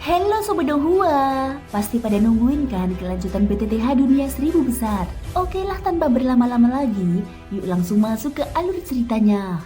Halo Sobat Donghua, pasti pada nungguin kan kelanjutan BTTH Dunia 1000 Besar? Oke lah, tanpa berlama-lama lagi, yuk langsung masuk ke alur ceritanya.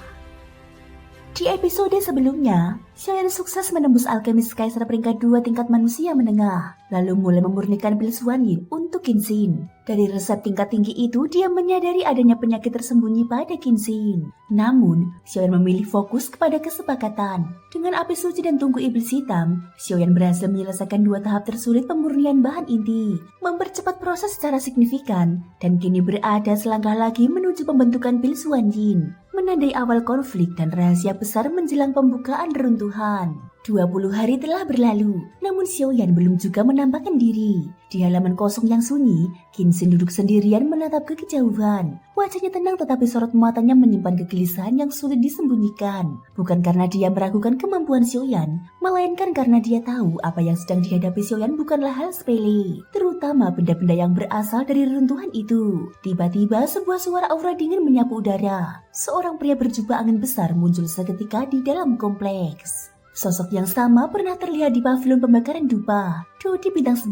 Di episode sebelumnya, Xiaoyan sukses menembus alkemis kaisar peringkat 2 tingkat manusia menengah, lalu mulai memurnikan pil Xuanyin untuk Qinxin. Dari resep tingkat tinggi itu, dia menyadari adanya penyakit tersembunyi pada Qinxin. Namun, Xiaoyan memilih fokus kepada kesepakatan. Dengan api suci dan tungku iblis hitam, Xiaoyan berhasil menyelesaikan 2 tahap tersulit pemurnian bahan inti, mempercepat proses secara signifikan, dan kini berada selangkah lagi menuju pembentukan pil Xuanyin, menandai awal konflik dan rahasia besar menjelang pembukaan reruntuhan. 20 hari telah berlalu, namun Xiaoyan belum juga menampakkan diri. Di halaman kosong yang sunyi, Qinxin duduk sendirian menatap ke kejauhan. Wajahnya tenang tetapi sorot matanya menyimpan kegelisahan yang sulit disembunyikan. Bukan karena dia meragukan kemampuan Xiaoyan, melainkan karena dia tahu apa yang sedang dihadapi Xiaoyan bukanlah hal sepele, terutama benda-benda yang berasal dari reruntuhan itu. Tiba-tiba sebuah suara aura dingin menyapu udara. Seorang pria berjubah angin besar muncul seketika di dalam kompleks. Sosok yang sama pernah terlihat di pavilion pembakaran dupa, Dodi Bintang 9,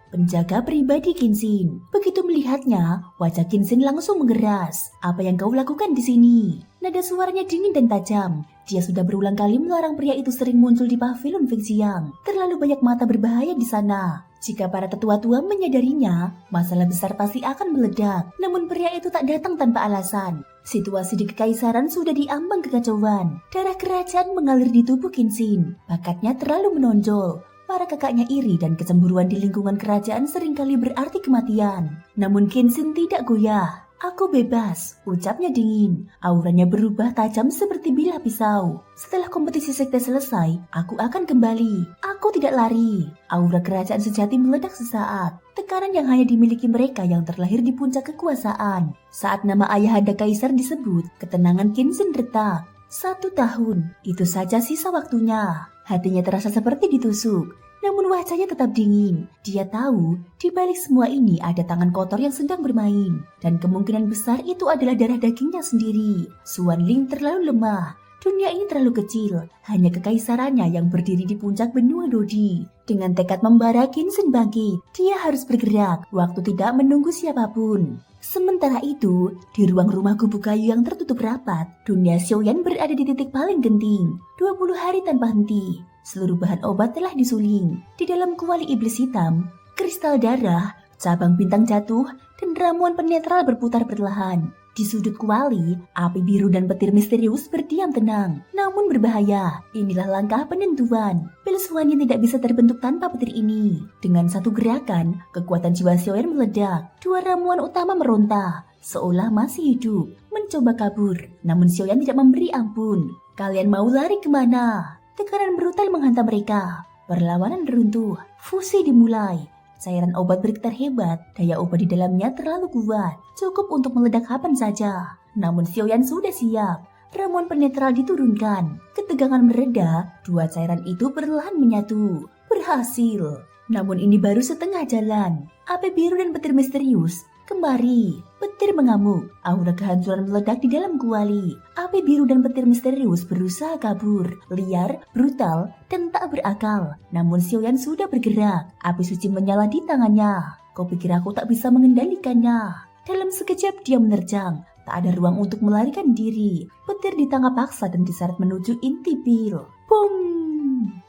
penjaga pribadi Qinxin. Begitu melihatnya, wajah Qinxin langsung mengeras. Apa yang kau lakukan di sini? Nada suaranya dingin dan tajam. Dia sudah berulang kali melarang pria itu sering muncul di pavilion Fengxiang. Terlalu banyak mata berbahaya di sana. Jika para tetua-tua menyadarinya, masalah besar pasti akan meledak. Namun pria itu tak datang tanpa alasan. Situasi di kekaisaran sudah diambang kekacauan. Darah kerajaan mengalir di tubuh Qinxin. Bakatnya terlalu menonjol. Para kakaknya iri dan kecemburuan di lingkungan kerajaan seringkali berarti kematian. Namun Qinxin tidak goyah. Aku bebas, ucapnya dingin. Auranya berubah tajam seperti bilah pisau. Setelah kompetisi sekte selesai, aku akan kembali. Aku tidak lari. Aura kerajaan sejati meledak sesaat. Tekanan yang hanya dimiliki mereka yang terlahir di puncak kekuasaan. Saat nama ayahanda kaisar disebut, ketenangan Qinxin retak. 1 tahun, itu saja sisa waktunya. Hatinya terasa seperti ditusuk. Namun wajahnya tetap dingin. Dia tahu, di balik semua ini ada tangan kotor yang sedang bermain. Dan kemungkinan besar itu adalah darah dagingnya sendiri. Xuanling terlalu lemah. Dunia ini terlalu kecil. Hanya kekaisarannya yang berdiri di puncak benua Dodi. Dengan tekad membara, Qinxin bangkit. Dia harus bergerak. Waktu tidak menunggu siapapun. Sementara itu, di ruang rumah kubu kayu yang tertutup rapat, dunia Xiaoyan berada di titik paling genting. 20 hari tanpa henti. Seluruh bahan obat telah disuling. Di dalam kuali iblis hitam, kristal darah, cabang bintang jatuh, dan ramuan penetral berputar perlahan. Di sudut kuali, api biru dan petir misterius berdiam tenang, namun berbahaya. Inilah langkah penentuan. Pil Xuanyin tidak bisa terbentuk tanpa petir ini. Dengan satu gerakan, kekuatan jiwa Xiaoyan meledak. 2 ramuan utama meronta, seolah masih hidup, mencoba kabur. Namun Xiaoyan tidak memberi ampun. Kalian mau lari kemana? Tekanan brutal menghantam mereka. Perlawanan runtuh. Fusi dimulai. Cairan obat bergetar hebat. Daya obat di dalamnya terlalu kuat. Cukup untuk meledak kapan saja. Namun Xiaoyan sudah siap. Ramuan penetral diturunkan. Ketegangan mereda. 2 cairan itu perlahan menyatu. Berhasil. Namun ini baru setengah jalan. Api biru dan petir misterius kembali. Petir mengamuk. Aura kehancuran meledak di dalam kuali. Api biru dan petir misterius berusaha kabur. Liar, brutal, dan tak berakal. Namun Xiaoyan sudah bergerak. Api suci menyala di tangannya. Kau pikir aku tak bisa mengendalikannya? Dalam sekejap dia menerjang. Tak ada ruang untuk melarikan diri. Petir ditangkap paksa dan diseret menuju inti pil. Bum!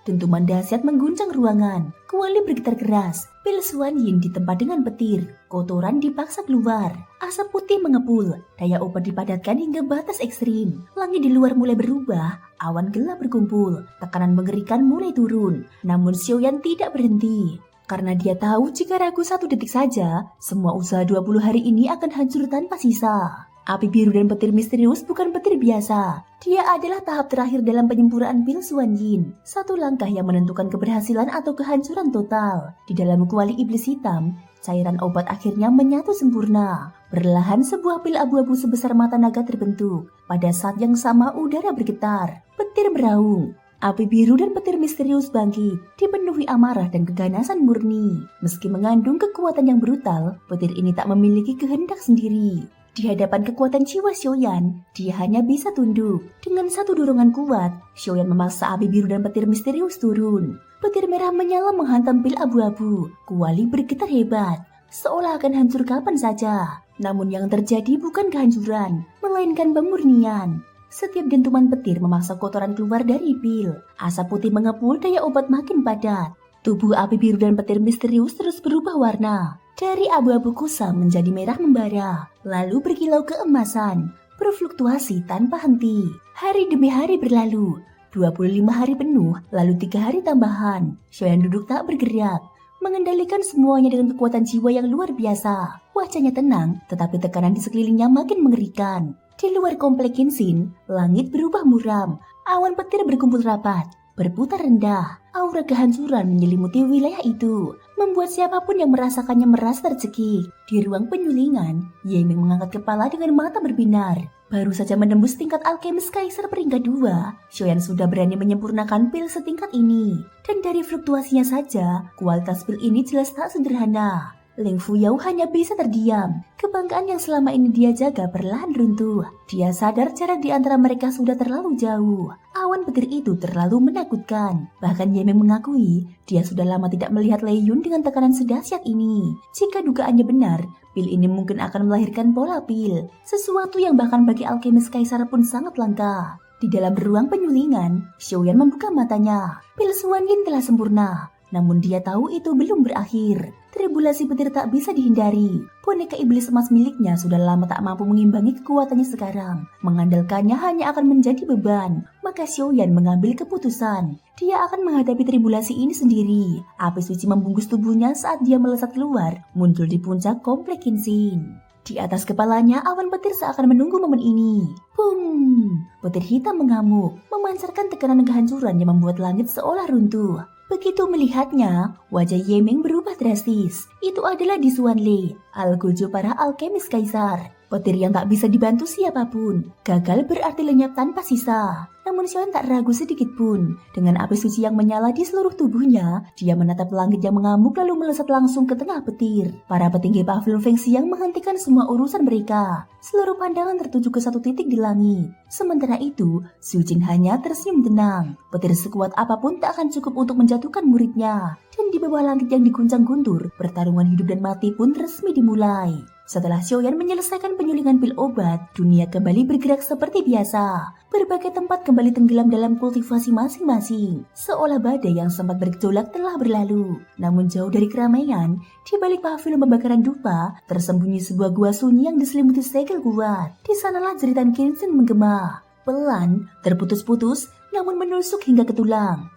Dentuman dahsyat mengguncang ruangan. Kuali bergetar keras. Pil Xuanyin ditempa dengan petir. Kotoran dipaksa keluar. Asap putih mengepul. Daya obat dipadatkan hingga batas ekstrim. Langit di luar mulai berubah. Awan gelap berkumpul. Tekanan mengerikan mulai turun. Namun Xiaoyan tidak berhenti. Karena dia tahu jika ragu 1 detik saja, semua usaha 20 hari ini akan hancur tanpa sisa. Api biru dan petir misterius bukan petir biasa. Dia adalah tahap terakhir dalam penyempurnaan pil Xuanyin. 1 langkah yang menentukan keberhasilan atau kehancuran total. Di dalam kuali iblis hitam, cairan obat akhirnya menyatu sempurna. Perlahan sebuah pil abu-abu sebesar mata naga terbentuk. Pada saat yang sama udara bergetar. Petir meraung. Api biru dan petir misterius bangkit, dipenuhi amarah dan keganasan murni. Meski mengandung kekuatan yang brutal, petir ini tak memiliki kehendak sendiri. Di hadapan kekuatan jiwa Xiaoyan, dia hanya bisa tunduk. Dengan satu dorongan kuat, Xiaoyan memaksa api biru dan petir misterius turun. Petir merah menyala menghantam pil abu-abu. Kuali bergetar hebat, seolah akan hancur kapan saja. Namun yang terjadi bukan kehancuran, melainkan pemurnian. Setiap dentuman petir memaksa kotoran keluar dari pil. Asap putih mengepul, daya obat makin padat. Tubuh api biru dan petir misterius terus berubah warna. Dari abu-abu kusam menjadi merah membara, lalu berkilau keemasan, berfluktuasi tanpa henti. Hari demi hari berlalu, 25 hari penuh, lalu 3 hari tambahan. Xiaoyan duduk tak bergerak, mengendalikan semuanya dengan kekuatan jiwa yang luar biasa. Wajahnya tenang, tetapi tekanan di sekelilingnya makin mengerikan. Di luar komplek Qinxin, langit berubah muram, awan petir berkumpul rapat, berputar rendah. Aura kehancuran menyelimuti wilayah itu, membuat siapapun yang merasakannya merasa tercekik. Di ruang penyulingan, Ye Ming mengangkat kepala dengan mata berbinar. Baru saja menembus tingkat alkemis kaisar peringkat 2, Xiaoyan sudah berani menyempurnakan pil setingkat ini. Dan dari fluktuasinya saja, kualitas pil ini jelas tak sederhana. Ling Fuyao hanya bisa terdiam. Kebanggaan yang selama ini dia jaga perlahan runtuh. Dia sadar jarak di antara mereka sudah terlalu jauh. Awan petir itu terlalu menakutkan. Bahkan Ye Ming mengakui dia sudah lama tidak melihat Lei Yun dengan tekanan sedahsyat ini. Jika dugaannya benar, pil ini mungkin akan melahirkan pola pil. Sesuatu yang bahkan bagi alkemis kaisar pun sangat langka. Di dalam ruang penyulingan, Xiaoyan membuka matanya. Pil Xuan Yin telah sempurna. Namun dia tahu itu belum berakhir. Tribulasi petir tak bisa dihindari. Boneka iblis emas miliknya sudah lama tak mampu mengimbangi kekuatannya sekarang. Mengandalkannya hanya akan menjadi beban. Maka Xiaoyan mengambil keputusan. Dia akan menghadapi tribulasi ini sendiri. Api suci membungkus tubuhnya saat dia melesat keluar, muncul di puncak komplek Qinxin. Di atas kepalanya awan petir seakan menunggu momen ini. Bum! Petir hitam mengamuk, memancarkan tekanan kehancuran yang membuat langit seolah runtuh. Begitu melihatnya, wajah Ye Ming berubah drastis. Itu adalah Di Xuanli, algojo para alkemis kaisar. Petir yang tak bisa dibantu siapapun. Gagal berarti lenyap tanpa sisa. Namun Xiaoyan tak ragu sedikit pun. Dengan api suci yang menyala di seluruh tubuhnya, dia menatap langit yang mengamuk lalu melesat langsung ke tengah petir. Para petinggi pavilion Feng Xiang menghentikan semua urusan mereka. Seluruh pandangan tertuju ke satu titik di langit. Sementara itu, Xu Jin hanya tersenyum tenang. Petir sekuat apapun tak akan cukup untuk menjatuhkan muridnya. Dan di bawah langit yang diguncang guntur, pertarungan hidup dan mati pun resmi dimulai. Setelah Xiaoyan menyelesaikan penyulingan pil obat, dunia kembali bergerak seperti biasa. Berbagai tempat kembali tenggelam dalam kultivasi masing-masing. Seolah badai yang sempat bergejolak telah berlalu. Namun jauh dari keramaian, di balik pavilion pembakaran dupa, tersembunyi sebuah gua sunyi yang diselimuti segel kuat. Di sanalah jeritan Qinxin menggema. Pelan, terputus-putus, namun menusuk hingga ke tulang.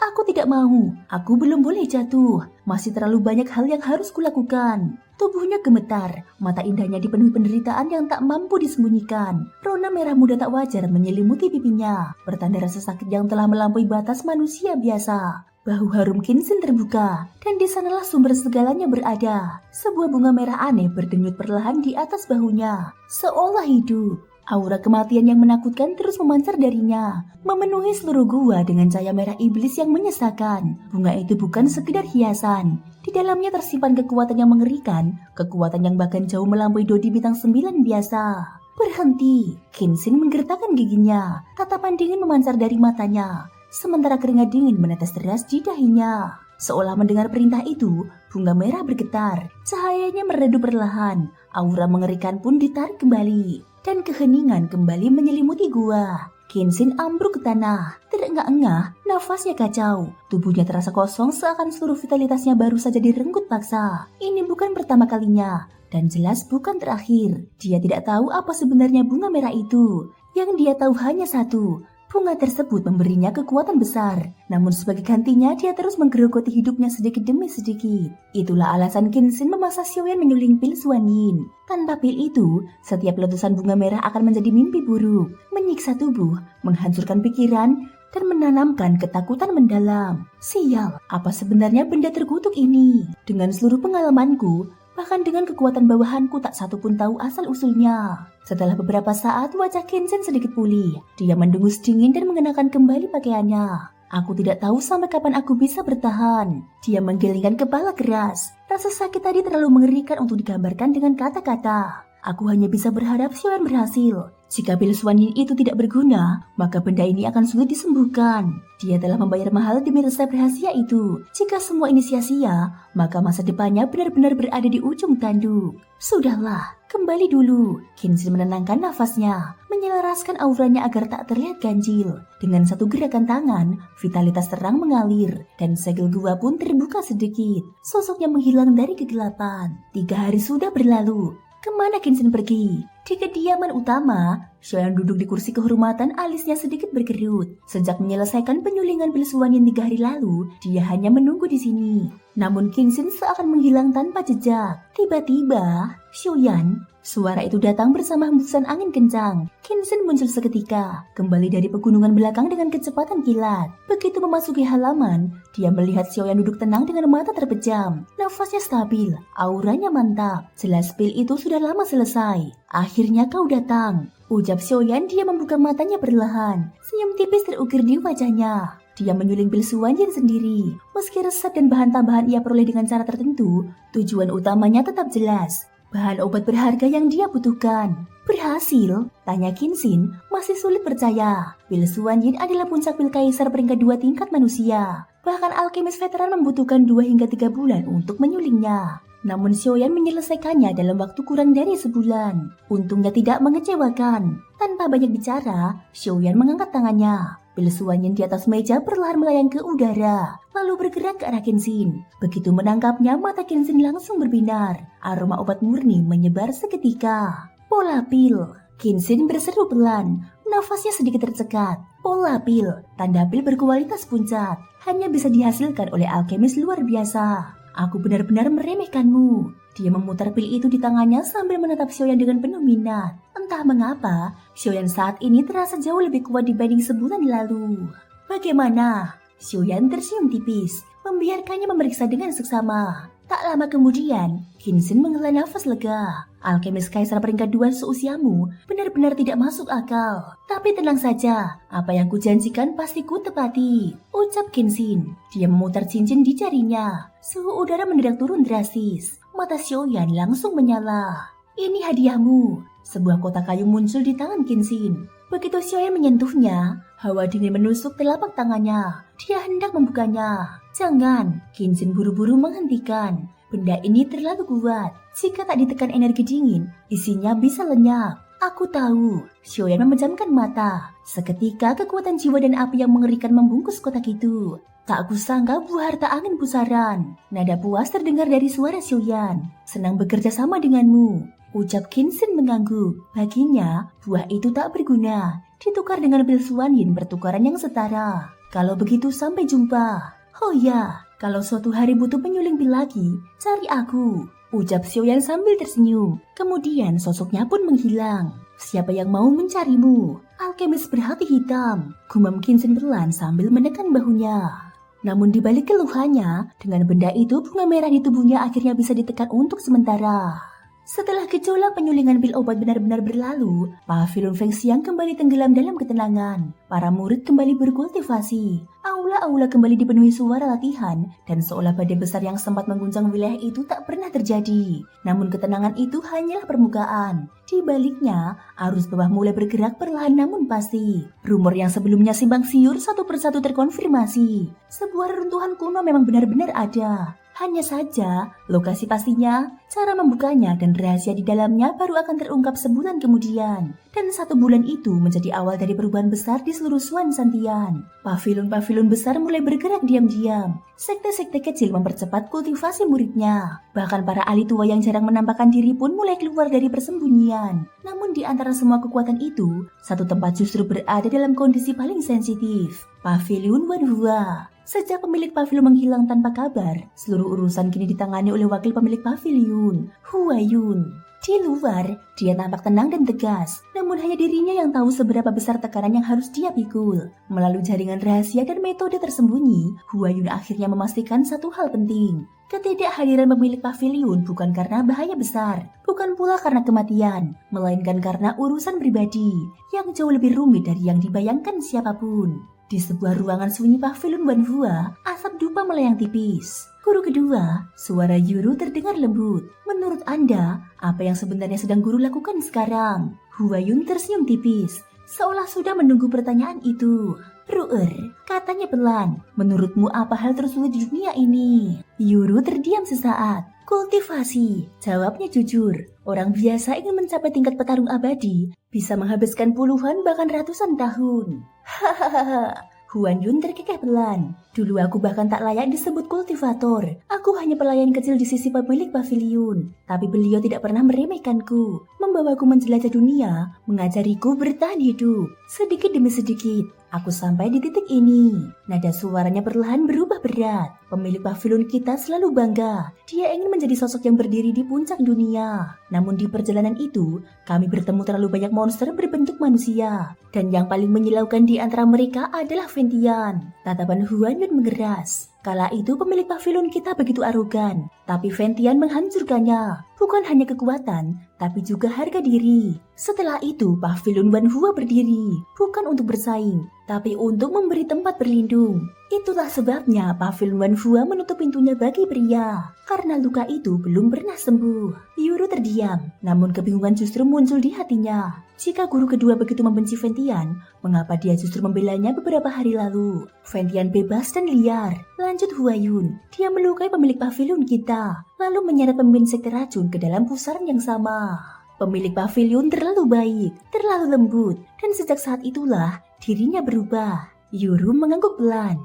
Aku tidak mau. Aku belum boleh jatuh. Masih terlalu banyak hal yang harus kulakukan. Tubuhnya gemetar, mata indahnya dipenuhi penderitaan yang tak mampu disembunyikan. Rona merah muda tak wajar menyelimuti pipinya, pertanda rasa sakit yang telah melampaui batas manusia biasa. Bahu harum Qinxin terbuka, dan di sanalah sumber segalanya berada. Sebuah bunga merah aneh berdenyut perlahan di atas bahunya, seolah hidup. Aura kematian yang menakutkan terus memancar darinya, memenuhi seluruh gua dengan cahaya merah iblis yang menyesakan. Bunga itu bukan sekedar hiasan. Di dalamnya tersimpan kekuatan yang mengerikan, kekuatan yang bahkan jauh melampaui Dodi bintang 9 biasa. Berhenti, Qinxin menggertakkan giginya, tatapan dingin memancar dari matanya, sementara keringat dingin menetes deras di dahinya. Seolah mendengar perintah itu, bunga merah bergetar, cahayanya meredup perlahan, aura mengerikan pun ditarik kembali. Dan keheningan kembali menyelimuti gua. Qinxin ambruk ke tanah, terengah-engah, nafasnya kacau. Tubuhnya terasa kosong seakan seluruh vitalitasnya baru saja direnggut paksa. Ini bukan pertama kalinya, dan jelas bukan terakhir. Dia tidak tahu apa sebenarnya bunga merah itu. Yang dia tahu hanya satu, bunga tersebut memberinya kekuatan besar. Namun sebagai gantinya dia terus menggerogoti hidupnya sedikit demi sedikit. Itulah alasan Qinxin memaksa Xiaoyan menyuling pil Xuan Yin. Tanpa pil itu, setiap letusan bunga merah akan menjadi mimpi buruk, menyiksa tubuh, menghancurkan pikiran, dan menanamkan ketakutan mendalam. Sial, apa sebenarnya benda terkutuk ini? Dengan seluruh pengalamanku, bahkan dengan kekuatan bawahanku tak satu pun tahu asal-usulnya. Setelah beberapa saat, wajah Qinxin sedikit pulih. Dia mendengus dingin dan mengenakan kembali pakaiannya. Aku tidak tahu sampai kapan aku bisa bertahan. Dia menggelengkan kepala keras. Rasa sakit tadi terlalu mengerikan untuk digambarkan dengan kata-kata. Aku hanya bisa berharap Xiaoyan berhasil. Jika pil Suan Yin itu tidak berguna, maka benda ini akan sulit disembuhkan. Dia telah membayar mahal demi resep rahasia itu. Jika semua ini sia-sia, maka masa depannya benar-benar berada di ujung tanduk. Sudahlah, kembali dulu. Kenshin menenangkan nafasnya, menyelaraskan auranya agar tak terlihat ganjil. Dengan satu gerakan tangan, vitalitas terang mengalir, dan segel gua pun terbuka sedikit. Sosoknya menghilang dari kegelapan. 3 hari sudah berlalu. Kemana Kenshin pergi? Di kediaman utama, Xiaoyan duduk di kursi kehormatan, alisnya sedikit berkerut. Sejak menyelesaikan penyulingan pil Suan Yin 3 hari lalu, dia hanya menunggu di sini. Namun Kenshin seakan menghilang tanpa jejak. Tiba-tiba, Xiaoyan, suara itu datang bersama hembusan angin kencang. Kenshin muncul seketika, kembali dari pegunungan belakang dengan kecepatan kilat. Begitu memasuki halaman, dia melihat Xiaoyan duduk tenang dengan mata terpejam. Nafasnya stabil, auranya mantap. Jelas pil itu sudah lama selesai. Akhirnya kau datang, ucap Xiaoyan. Dia membuka matanya perlahan. Senyum tipis terukir di wajahnya. Dia menyuling pil Suan Yin sendiri. Meski resep dan bahan tambahan ia peroleh dengan cara tertentu, tujuan utamanya tetap jelas. Bahan obat berharga yang dia butuhkan. Berhasil? Tanya Kenshin, masih sulit percaya. Pil Suan Yin adalah puncak pil kaisar peringkat 2 tingkat manusia. Bahkan alkemis veteran membutuhkan 2 hingga 3 bulan untuk menyulingnya. Namun Xiaoyan menyelesaikannya dalam waktu kurang dari sebulan. Untungnya tidak mengecewakan. Tanpa banyak bicara, Xiaoyan mengangkat tangannya. Pil Suan Yin di atas meja perlahan melayang ke udara, lalu bergerak ke arah Kenshin. Begitu menangkapnya, mata Kenshin langsung berbinar. Aroma obat murni menyebar seketika. Pola pil. Kenshin berseru pelan, nafasnya sedikit tercekat. Pola pil, tanda pil berkualitas puncak, hanya bisa dihasilkan oleh alkemis luar biasa. Aku benar-benar meremehkanmu. Dia memutar pil itu di tangannya sambil menatap Xiaoyan dengan penuh minat. Entah mengapa, Xiaoyan saat ini terasa jauh lebih kuat dibanding sebulan lalu. Bagaimana? Xiaoyan tersenyum tipis, membiarkannya memeriksa dengan seksama. Tak lama kemudian, Kenshin menghela nafas lega. Alkemis kaisar peringkat 2 seusiamu benar-benar tidak masuk akal. Tapi tenang saja, apa yang kujanjikan pasti ku tepati, ucap Kenshin. Dia memutar cincin di jarinya. Suhu udara mendadak turun drastis. Mata Xiaoyan langsung menyala. Ini hadiahmu. Sebuah kotak kayu muncul di tangan Kenshin. Begitu Xiaoyan menyentuhnya, hawa dingin menusuk telapak tangannya. Dia hendak membukanya. Jangan, Kenshin buru-buru menghentikan. Benda ini terlalu kuat. Jika tak ditekan energi dingin, isinya bisa lenyap. Aku tahu. Xiaoyan memejamkan mata. Seketika kekuatan jiwa dan api yang mengerikan membungkus kotak itu. Tak kusangka buah harta angin pusaran. Nada puas terdengar dari suara Xiaoyan. Senang bekerja sama denganmu, ucap Kenshin mengangguk. Baginya, buah itu tak berguna. Ditukar dengan pil Suan Yin pertukaran yang setara. Kalau begitu sampai jumpa. Oh ya, kalau suatu hari butuh penyuling pil lagi, cari aku, ucap Xiaoyan sambil tersenyum. Kemudian sosoknya pun menghilang. Siapa yang mau mencarimu? Alkemis berhati hitam, gumam Kenshin pelan sambil menekan bahunya. Namun di balik keluhannya, dengan benda itu bunga merah di tubuhnya akhirnya bisa ditekan untuk sementara. Setelah gejolak penyulingan pil obat benar-benar berlalu, pavilion Fengxiang kembali tenggelam dalam ketenangan. Para murid kembali berkultivasi. Aula-aula kembali dipenuhi suara latihan, dan seolah badai besar yang sempat mengguncang wilayah itu tak pernah terjadi. Namun ketenangan itu hanyalah permukaan. Di baliknya, arus bawah mulai bergerak perlahan namun pasti. Rumor yang sebelumnya simpang siur satu persatu terkonfirmasi. Sebuah reruntuhan kuno memang benar-benar ada. Hanya saja, lokasi pastinya, cara membukanya dan rahasia di dalamnya baru akan terungkap sebulan kemudian. Dan 1 bulan itu menjadi awal dari perubahan besar di seluruh Suan Santian. Pavilion-pavilion besar mulai bergerak diam-diam. Sekte-sekte kecil mempercepat kultivasi muridnya. Bahkan para ahli tua yang jarang menampakkan diri pun mulai keluar dari persembunyian. Namun di antara semua kekuatan itu, satu tempat justru berada dalam kondisi paling sensitif. Pavilion Wanhua. Sejak pemilik pavilion menghilang tanpa kabar, seluruh urusan kini ditangani oleh wakil pemilik pavilion, Huayun. Di luar, dia tampak tenang dan tegas, namun hanya dirinya yang tahu seberapa besar tekanan yang harus dia pikul. Melalui jaringan rahasia dan metode tersembunyi, Huayun akhirnya memastikan satu hal penting. Ketidakhadiran pemilik pavilion bukan karena bahaya besar, bukan pula karena kematian, melainkan karena urusan pribadi yang jauh lebih rumit dari yang dibayangkan siapapun. Di sebuah ruangan sunyi pavilion Wanhua, asap dupa melayang tipis. Guru kedua, suara Yuru terdengar lembut. Menurut Anda, apa yang sebenarnya sedang guru lakukan sekarang? Huayun tersenyum tipis, seolah sudah menunggu pertanyaan itu. Ruer, katanya pelan, menurutmu apa hal tersulit di dunia ini? Yuru terdiam sesaat. Kultivasi, jawabnya jujur. Orang biasa ingin mencapai tingkat petarung abadi, bisa menghabiskan puluhan bahkan ratusan tahun. Hahaha. Huan Yun terkekeh pelan. Dulu aku bahkan tak layak disebut kultivator. Aku hanya pelayan kecil di sisi pemilik pavilion. Tapi beliau tidak pernah meremehkanku. Membawaku menjelajah dunia, mengajariku bertahan hidup. Sedikit demi sedikit, aku sampai di titik ini. Nada suaranya perlahan berubah berat. Pemilik pavilion kita selalu bangga. Dia ingin menjadi sosok yang berdiri di puncak dunia. Namun di perjalanan itu, kami bertemu terlalu banyak monster berbentuk manusia. Dan yang paling menyilaukan di antara mereka adalah Ventian. Tatapan Huan Yun mengeras. Kala itu pemilik pavilion kita begitu arogan. Tapi Ventian menghancurkannya. Bukan hanya kekuatan, tapi juga harga diri. Setelah itu, pavilion Wanhua berdiri. Bukan untuk bersaing, tapi untuk memberi tempat berlindung. Itulah sebabnya pavilion Wanhua menutup pintunya bagi pria. Karena luka itu belum pernah sembuh. Yuru terdiam, namun kebingungan justru muncul di hatinya. Jika guru kedua begitu membenci Ventian, mengapa dia justru membelanya beberapa hari lalu? Ventian bebas dan liar. Lanjut Huayun, dia melukai pemilik pavilion kita, lalu menyeret pemimpin sekte racun ke dalam pusaran yang sama. Pemilik pavilion terlalu baik, terlalu lembut, dan sejak saat itulah dirinya berubah. Yuru mengangguk pelan.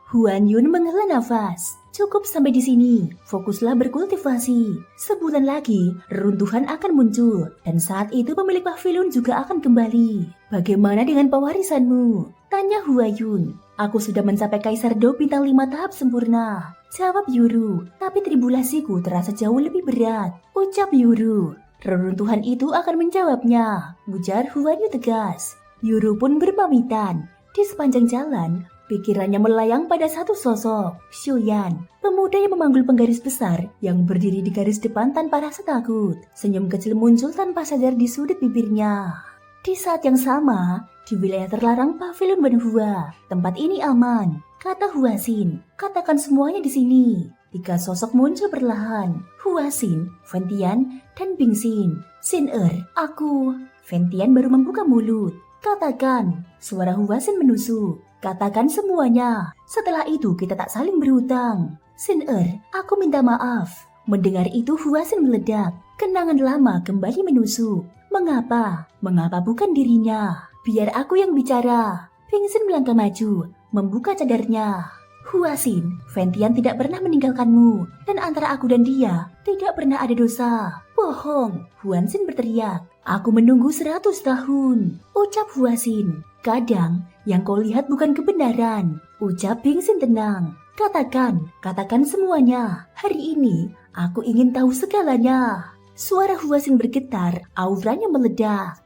Huan Yun menghela nafas. Cukup sampai di sini, fokuslah berkultivasi. Sebulan lagi, reruntuhan akan muncul, dan saat itu pemilik pavilion juga akan kembali. Bagaimana dengan pewarisanmu? Tanya Huayun. Aku sudah mencapai Kaisar Do bintang 5 tahap sempurna. Jawab Yuru, tapi tribulasiku terasa jauh lebih berat. Ucap Yuru. Reruntuhan itu akan menjawabnya, ujar Huayun tegas. Yuru pun berpamitan. Di sepanjang jalan, pikirannya melayang pada satu sosok, Xiuyan, pemuda yang memanggul penggaris besar yang berdiri di garis depan tanpa rasa takut. Senyum kecil muncul tanpa sadar di sudut bibirnya. Di saat yang sama, di wilayah terlarang pavilion Wanhua, tempat ini aman, kata Huasin. Katakan semuanya di sini. 3 sosok muncul perlahan, Huasin, Ventian, dan Bingxin. Xin-er, aku. Ventian baru membuka mulut. Katakan, suara Huasin menusuk. Katakan semuanya. Setelah itu kita tak saling berhutang. Xin-er, aku minta maaf. Mendengar itu Huasin meledak. Kenangan lama kembali menusuk. Mengapa? Mengapa bukan dirinya? Biar aku yang bicara. Bingxin melangkah maju, membuka cadarnya. Huasin, Ventian tidak pernah meninggalkanmu. Dan antara aku dan dia, tidak pernah ada dosa. Bohong, Huasin berteriak. Aku menunggu 100 tahun. Ucap Huasin. Kadang, yang kau lihat bukan kebenaran. Ucap Bingxin tenang. Katakan semuanya. Hari ini, aku ingin tahu segalanya. Suara Huasin bergetar, auranya meledak.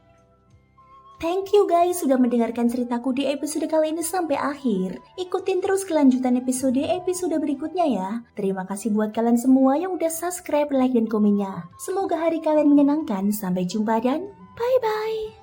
Thank you guys sudah mendengarkan ceritaku di episode kali ini sampai akhir. Ikutin terus kelanjutan episode berikutnya ya. Terima kasih buat kalian semua yang udah subscribe, like, dan komennya. Semoga hari kalian menyenangkan. Sampai jumpa dan bye-bye.